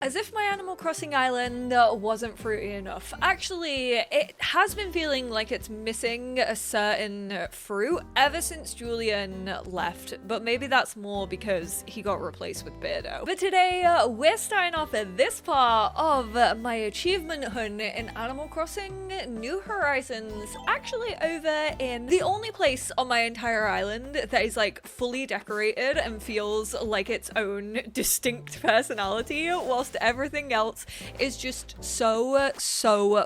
As if my Animal Crossing island wasn't fruity enough. Actually, it has been feeling like it's missing a certain fruit ever since Julian left, but maybe that's more because he got replaced with Beardo. But today, we're starting off at this part of my achievement hunt in Animal Crossing New Horizons, actually over in the only place on my entire island that is like fully decorated and feels like its own distinct personality, whilst everything else is just so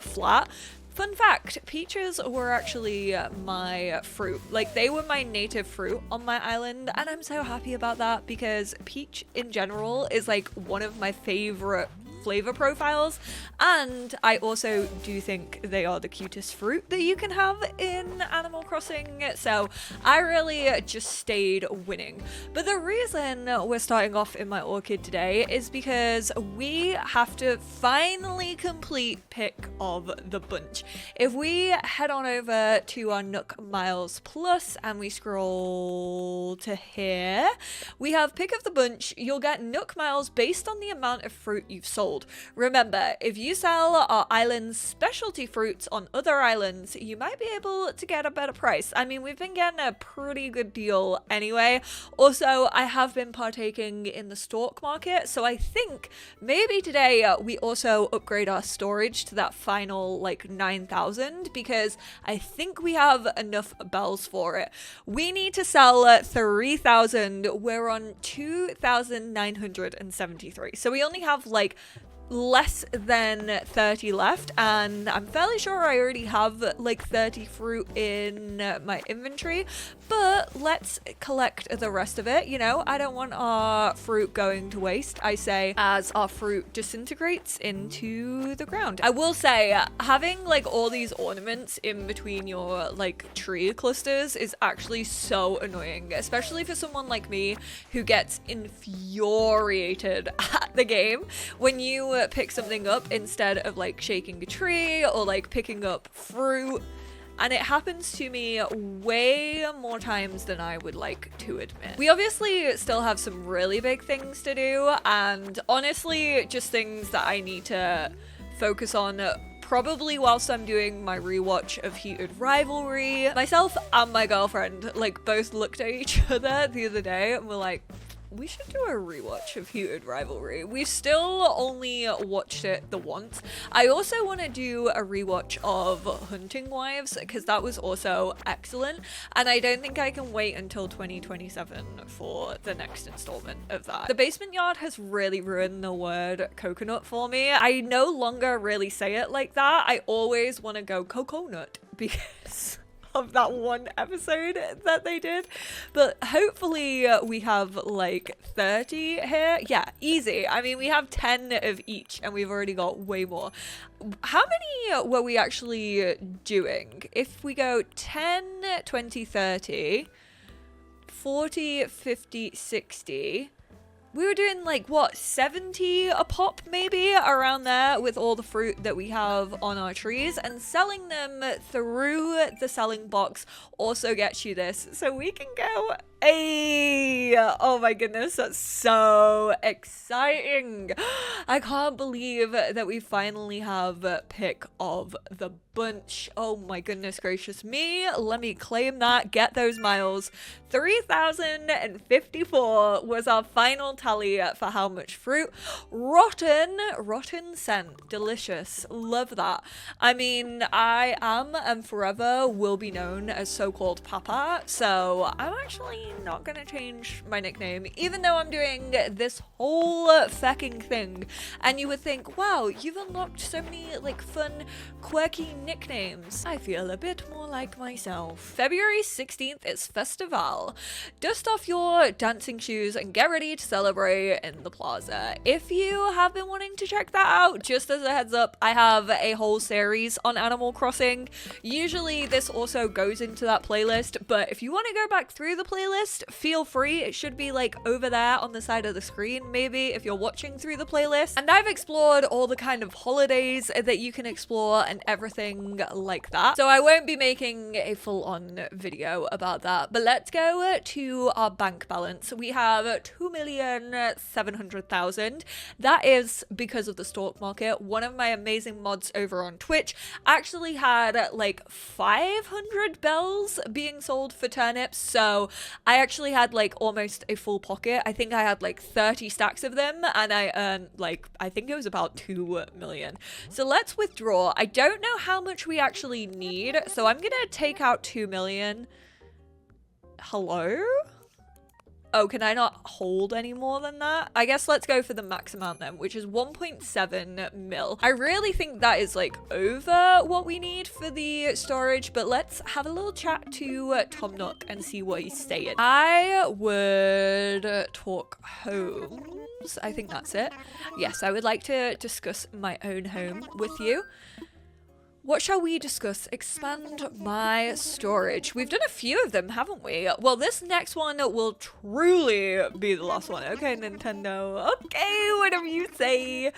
flat. Fun fact, peaches were actually my fruit. Like, they were my native fruit on my island, and I'm so happy about that because peach in general is like one of my favorite flavor profiles, and I also do think they are the cutest fruit that you can have in Animal Crossing, so I really just stayed winning. But the reason we're starting off in my orchid today is because we have to finally complete pick of the bunch. If we head on over to our Nook Miles Plus and we scroll to here, we have pick of the bunch. You'll get Nook Miles based on the amount of fruit you've sold. Remember, if you sell our island's specialty fruits on other islands, you might be able to get a better price. I mean, we've been getting a pretty good deal anyway. Also, I have been partaking in the stalk market, so I think maybe today we also upgrade our storage to that final like 9,000 because I think we have enough bells for it. We need to sell 3,000. We're on 2,973. So we only have like less than 30 left, and I'm fairly sure I already have like 30 fruit in my inventory, but let's collect the rest of it. You know, I don't want our fruit going to waste, I say, as our fruit disintegrates into the ground. I will say, having like all these ornaments in between your like tree clusters is actually so annoying, especially for someone like me who gets infuriated at the game when you pick something up instead of like shaking a tree or like picking up fruit. And it happens to me way more times than I would like to admit. We obviously still have some really big things to do, and honestly just things that I need to focus on probably whilst I'm doing my rewatch of Heated Rivalry. Myself and my girlfriend like both looked at each other the other day and were like, we should do a rewatch of Heated Rivalry. We've still only watched it the once. I also want to do a rewatch of Hunting Wives because that was also excellent, and I don't think I can wait until 2027 for the next installment of that. The basement yard has really ruined the word coconut for me. I no longer really say it like that. I always want to go coconut because of that one episode that they did, but hopefully we have like 30 here. Yeah, easy. I mean, we have 10 of each and we've already got way more. How many were we actually doing? If we go 10, 20, 30, 40, 50, 60, we were doing like what, 70 a pop maybe, around there, with all the fruit that we have on our trees, and selling them through the selling box also gets you this, so we can go, hey, oh my goodness, that's so exciting. I can't believe that we finally have pick of the bunch. Oh my goodness gracious me. Let me claim that, get those miles. 3,054 was our final tally for how much fruit. Rotten scent, delicious, love that. I mean, I am and forever will be known as so-called Papa, so I'm actually not gonna change my nickname, even though I'm doing this whole fecking thing. And you would think, wow, you've unlocked so many like fun, quirky nicknames. I feel a bit more like myself. February 16th is Festival. Dust off your dancing shoes and get ready to celebrate in the plaza. If you have been wanting to check that out, just as a heads up, I have a whole series on Animal Crossing. Usually this also goes into that playlist, but if you want to go back through the playlist playlist, feel free. It should be like over there on the side of the screen, maybe if you're watching through the playlist. And I've explored all the kind of holidays that you can explore and everything like that. So I won't be making a full-on video about that, but let's go to our bank balance. We have 2,700,000. That is because of the stock market. One of my amazing mods over on Twitch actually had like 500 bells being sold for turnips, so I actually had like almost a full pocket. I think I had like 30 stacks of them, and I earned like, I think it was about 2 million. So let's withdraw. I don't know how much we actually need, so I'm gonna take out 2 million. Hello? Oh, can I not hold any more than that? I guess let's go for the max amount then, which is 1.7 mil. I really think that is like over what we need for the storage, but let's have a little chat to Tom Nook and see what he's saying. I would talk homes. I think that's it. Yes, I would like to discuss my own home with you. What shall we discuss? Expand my storage. We've done a few of them, haven't we? Well, this next one will truly be the last one. Okay, Nintendo. Okay, whatever you say.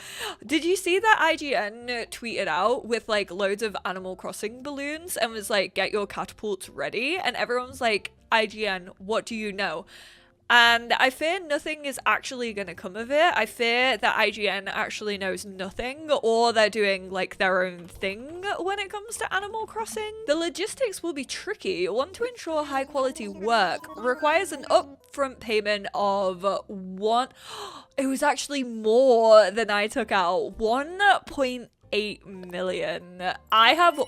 Did you see that IGN tweeted out with like loads of Animal Crossing balloons and was like, get your catapults ready? And everyone's like, IGN, what do you know? And I fear nothing is actually going to come of it. I fear that IGN actually knows nothing, or they're doing like their own thing when it comes to Animal Crossing. The logistics will be tricky. Want to ensure high quality work requires an upfront payment of one. It was actually more than I took out. 1.8 million. I have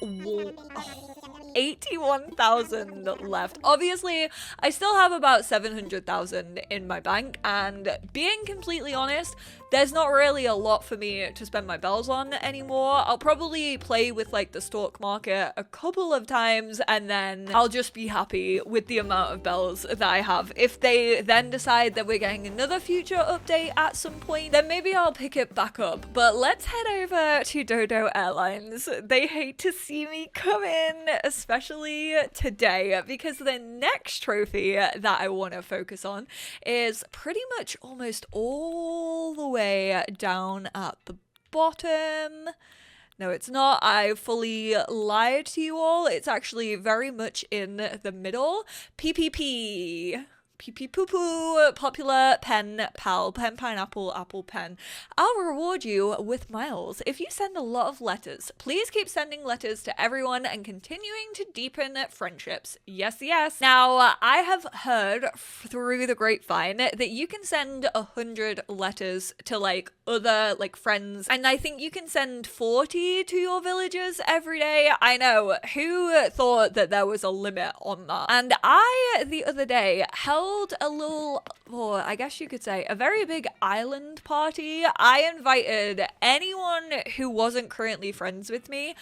81,000 left. Obviously, I still have about 700,000 in my bank, and being completely honest, there's not really a lot for me to spend my bells on anymore. I'll probably play with like the stock market a couple of times, and then I'll just be happy with the amount of bells that I have. If they then decide that we're getting another future update at some point, then maybe I'll pick it back up. But let's head over to Dodo Airlines. They hate to see me come in, especially today, because the next trophy that I want to focus on is pretty much almost all the way down at the bottom. No, it's not. I fully lied to you all. It's actually very much in the middle. PPP. Pee pee poo poo, popular pen pal, pen pineapple apple pen. I'll reward you with miles if you send a lot of letters. Please keep sending letters to everyone and continuing to deepen friendships. Yes, yes. Now, I have heard through the grapevine that you can send 100 letters to like other like friends, and I think you can send 40 to your villagers every day. I know, who thought that there was a limit on that? And I, the other day, held a little, or I guess you could say, a very big island party. I invited anyone who wasn't currently friends with me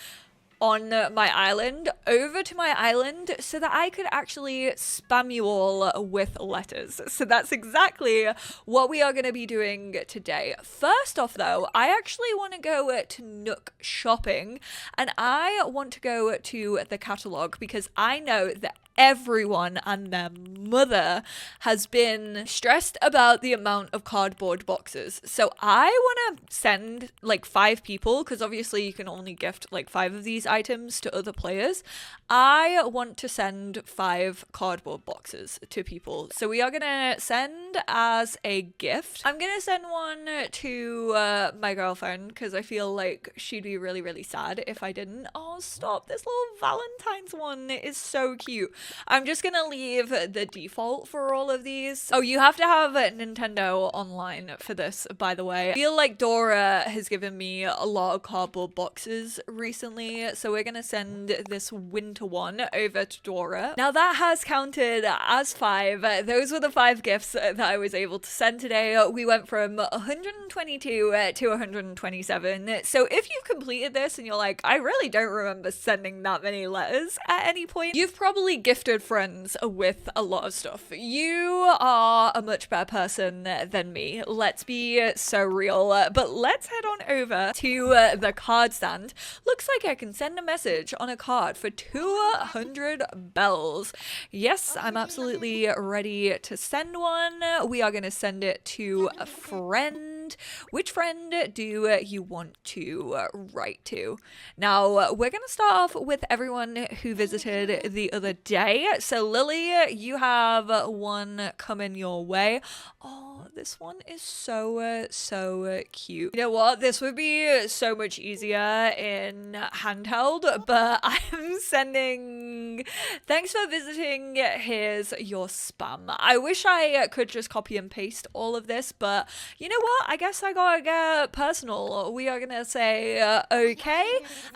on my island over to my island so that I could actually spam you all with letters. So that's exactly what we are going to be doing today. First off though, I actually want to go to Nook shopping, and I want to go to the catalog because I know that everyone and their mother has been stressed about the amount of cardboard boxes. So I want to send like 5 people, because obviously you can only gift like 5 of these items to other players. I want to send 5 cardboard boxes to people. So we are going to send as a gift. I'm going to send one to my girlfriend because I feel like she'd be really, really sad if I didn't. Oh, stop. This little Valentine's one is so cute. I'm just gonna leave the default for all of these. Oh, you have to have Nintendo Online for this, by the way. I feel like Dora has given me a lot of cardboard boxes recently, so we're gonna send this winter one over to Dora. Now that has counted as 5. Those were the 5 gifts that I was able to send today. We went from 122 to 127. So if you've completed this and you're like, I really don't remember sending that many letters at any point. You've probably gifted friends with a lot of stuff. You are a much better person than me. Let's be so real. But let's head on over to the card stand. Looks like I can send a message on a card for 200 bells. Yes, I'm absolutely ready to send one. We are going to send it to a friend. Which friend do you want to write to? Now, we're going to start off with everyone who visited the other day. So, Lily, you have one coming your way. Oh, this one is so cute. You know what? This would be so much easier in handheld, but I'm sending... Thanks for visiting. Here's your spam. I wish I could just copy and paste all of this, but you know what? I guess I gotta get personal. We are gonna say okay,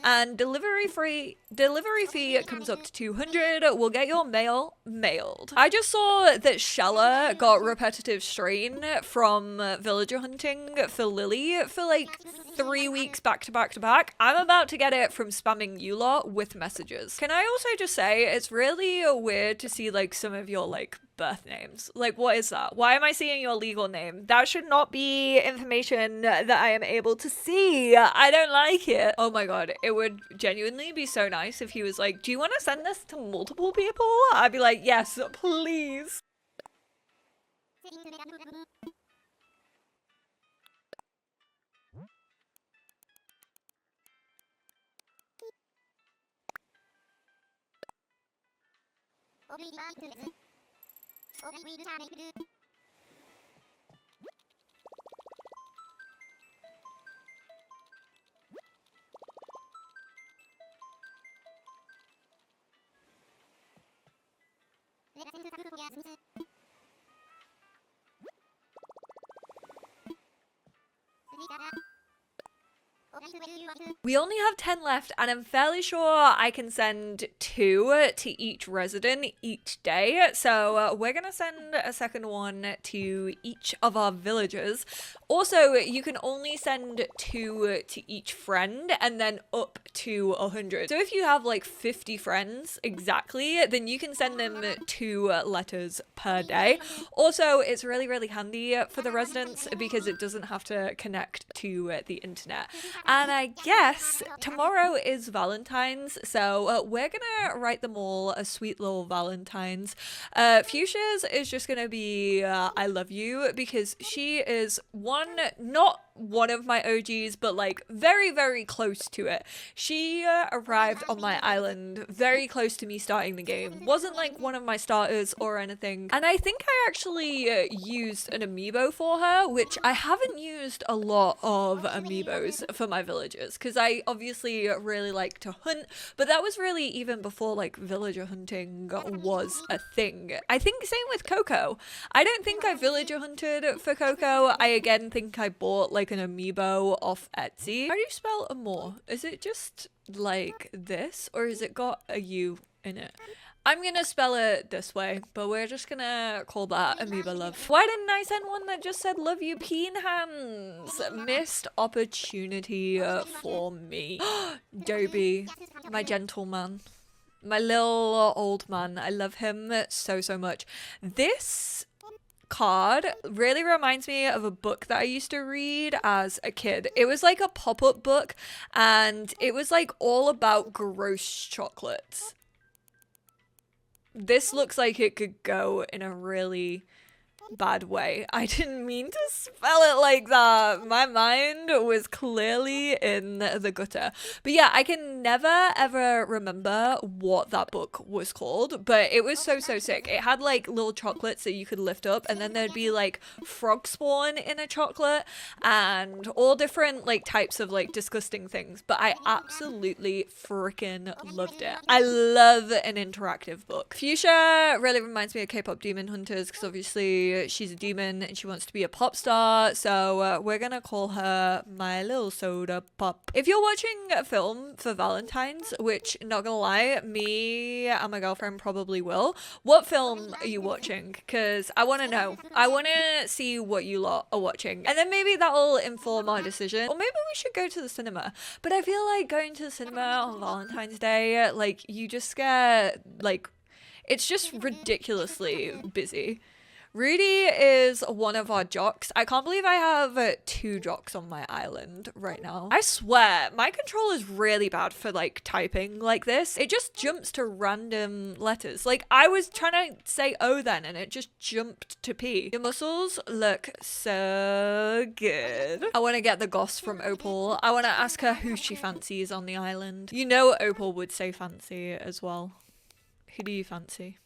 and delivery fee comes up to 200. We'll get your mail mailed. I just saw that Shella got repetitive strain from villager hunting for Lily for like 3 weeks back to back to back. I'm about to get it from spamming you lot with messages. Can I also just say it's really weird to see like some of your like birth names. Like, what is that? Why am I seeing your legal name? That should not be information that I am able to see. I don't like it. Oh my god, it would genuinely be so nice if he was like, do you want to send this to multiple people? I'd be like, yes, please. We only have 10 left, and I'm fairly sure I can send 2 to each resident each day. So we're gonna send a second one to each of our villagers. Also, you can only send 2 to each friend and then up to 100. So if you have like 50 friends exactly, then you can send them 2 letters per day. Also, it's really handy for the residents because it doesn't have to connect to the internet. And I guess tomorrow is Valentine's, so we're gonna write them all a sweet little Valentine's. Fuchsia's is just gonna be I love you, because she is not one of my OGs, but like very close to it. She arrived on my island very close to me starting the game. Wasn't like one of my starters or anything. And I think I actually used an amiibo for her, which I haven't used a lot of amiibos for my villagers, because I obviously really like to hunt, but that was really even before like villager hunting was a thing. I think same with Coco. I don't think I villager hunted for Coco. I again think I bought like an amiibo off Etsy. How do you spell amor? Is it just like this, or has it got a U in it? I'm gonna spell it this way, but we're just gonna call that amiibo love. Why didn't I send one that just said love you peen hands? Missed opportunity for me. Dobie, my gentleman. My little old man. I love him so much. This card really reminds me of a book that I used to read as a kid. It was like a pop-up book, and it was like all about gross chocolates. This looks like it could go in a really bad way. I didn't mean to spell it like that. My mind was clearly in the gutter. But yeah, I can never ever remember what that book was called, but it was so sick. It had like little chocolates that you could lift up, and then there'd be like frog spawn in a chocolate and all different like types of like disgusting things, but I absolutely freaking loved it. I love an interactive book. Fuchsia really reminds me of K-pop Demon Hunters, because obviously she's a demon and she wants to be a pop star. So we're gonna call her My Little Soda Pop. If you're watching a film for Valentine's, which not gonna lie, me and my girlfriend probably will, what film are you watching? Because I want to know. I want to see what you lot are watching, and then maybe that'll inform our decision. Or maybe we should go to the cinema. But I feel like going to the cinema on Valentine's Day, like, you just get, like, it's just ridiculously busy. Rudy is one of our jocks. I can't believe I have 2 jocks on my island right now. I swear, my control is really bad for like typing like this. It just jumps to random letters. Like, I was trying to say O then and it just jumped to P. Your muscles look so good. I want to get the goss from Opal. I want to ask her who she fancies on the island. You know Opal would say fancy as well. Who do you fancy?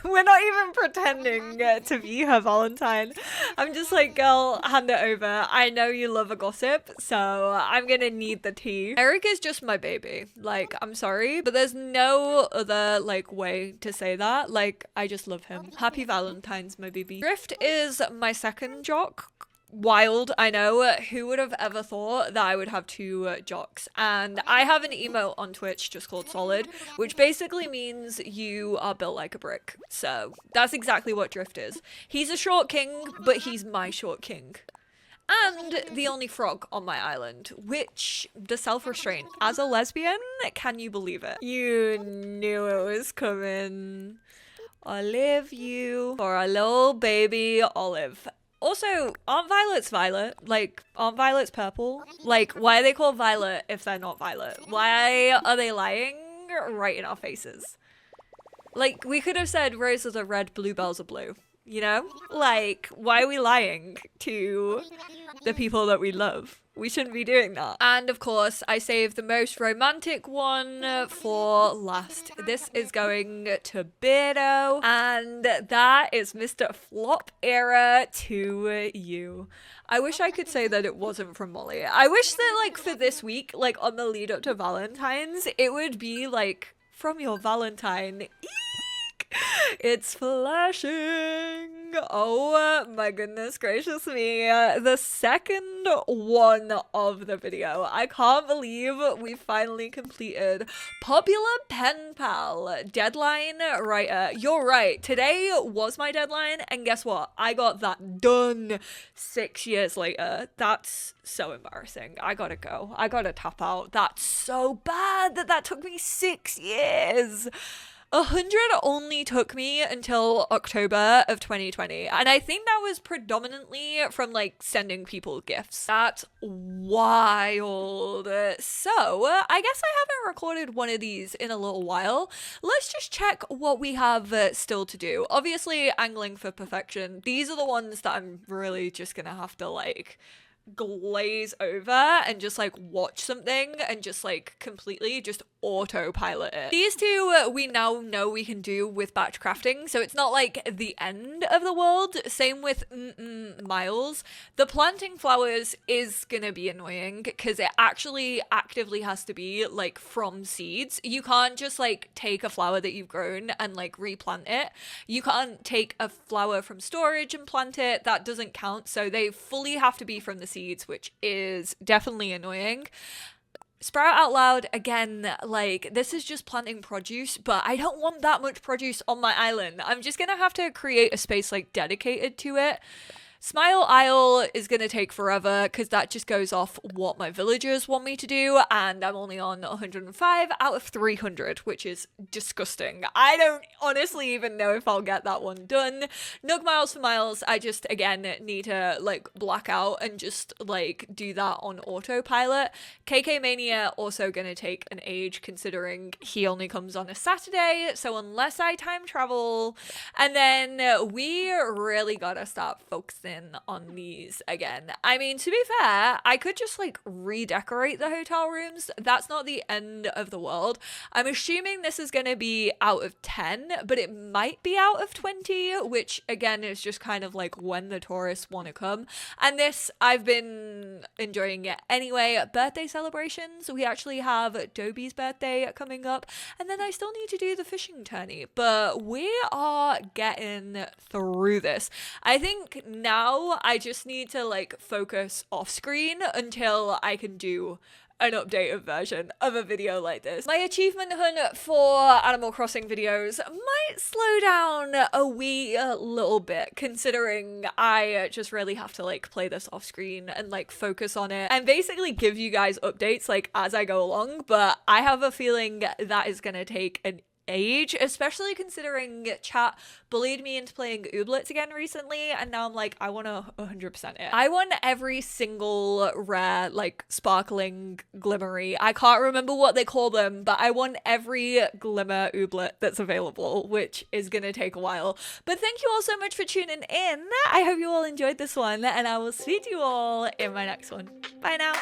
We're not even pretending to be her Valentine. I'm just like, girl, hand it over. I know you love a gossip, so I'm gonna need the tea. Eric is just my baby. Like, I'm sorry, but there's no other like way to say that. Like, I just love him. Happy Valentine's, my baby. Drift is my second jock. Wild, I know. Who would have ever thought that I would have 2 jocks? And I have an emote on Twitch just called Solid, which basically means you are built like a brick. So that's exactly what Drift is. He's a short king, but he's my short king. And the only frog on my island, which the self-restraint. As a lesbian, can you believe it? You knew it was coming. Olive you for a little baby Olive. Also, aren't violets violet? Like, aren't violets purple? Like, why are they called violet if they're not violet? Why are they lying right in our faces? Like, we could have said roses are red, bluebells are blue. You know? Like, why are we lying to the people that we love? We shouldn't be doing that. And of course, I saved the most romantic one for last. This is going to Beardo, and that is Mr. Flop Era to you. I wish I could say that it wasn't from Molly. I wish that, like, for this week, like, on the lead up to Valentine's, it would be, like, from your Valentine. Eek! It's flashing. Oh my goodness gracious me. The second one of the video. I can't believe we finally completed Popular Pen Pal deadline writer. You're right. Today was my deadline, and guess what? I got that done 6 years later. That's so embarrassing. I gotta go. I gotta tap out. That's so bad that took me 6 years. 100 only took me until October of 2020, and I think that was predominantly from like sending people gifts. That's wild. So I guess I haven't recorded one of these in a little while. Let's just check what we have still to do. Obviously, angling for perfection. These are the ones that I'm really just gonna have to like glaze over and just like watch something and just like completely just autopilot it. These 2 we now know we can do with batch crafting, so it's not like the end of the world. Same with Miles. The planting flowers is gonna be annoying because it actually actively has to be like from seeds. You can't just like take a flower that you've grown and like replant it. You can't take a flower from storage and plant it. That doesn't count. So they fully have to be from the seeds, which is definitely annoying. Sprout Out Loud, again, like, this is just planting produce, but I don't want that much produce on my island. I'm just gonna have to create a space, like, dedicated to it. Smile Isle is going to take forever because that just goes off what my villagers want me to do, and I'm only on 105 out of 300, which is disgusting. I don't honestly even know if I'll get that one done. Nook Miles for Miles, I just, again, need to, like, black out and just, like, do that on autopilot. KK Mania also going to take an age considering he only comes on a Saturday, so unless I time travel, and then we really gotta start focusing in on these again. I mean, to be fair, I could just like redecorate the hotel rooms. That's not the end of the world. I'm assuming this is going to be out of 10, but it might be out of 20, which again is just kind of like when the tourists want to come. And this, I've been enjoying it anyway. Birthday celebrations. We actually have Dobie's birthday coming up, and then I still need to do the fishing tourney, but we are getting through this. I think now I just need to like focus off screen until I can do an updated version of a video like this. My achievement hunt for Animal Crossing videos might slow down a wee little bit, considering I just really have to like play this off screen and like focus on it and basically give you guys updates like as I go along, but I have a feeling that is gonna take an age, especially considering chat bullied me into playing Ooblets again recently, and now I'm like, I want to 100% it. I want every single rare, like sparkling glimmery, I can't remember what they call them, but I want every glimmer Ooblet that's available, which is gonna take a while. But thank you all so much for tuning in. I hope you all enjoyed this one, and I will speak to you all in my next one. Bye now.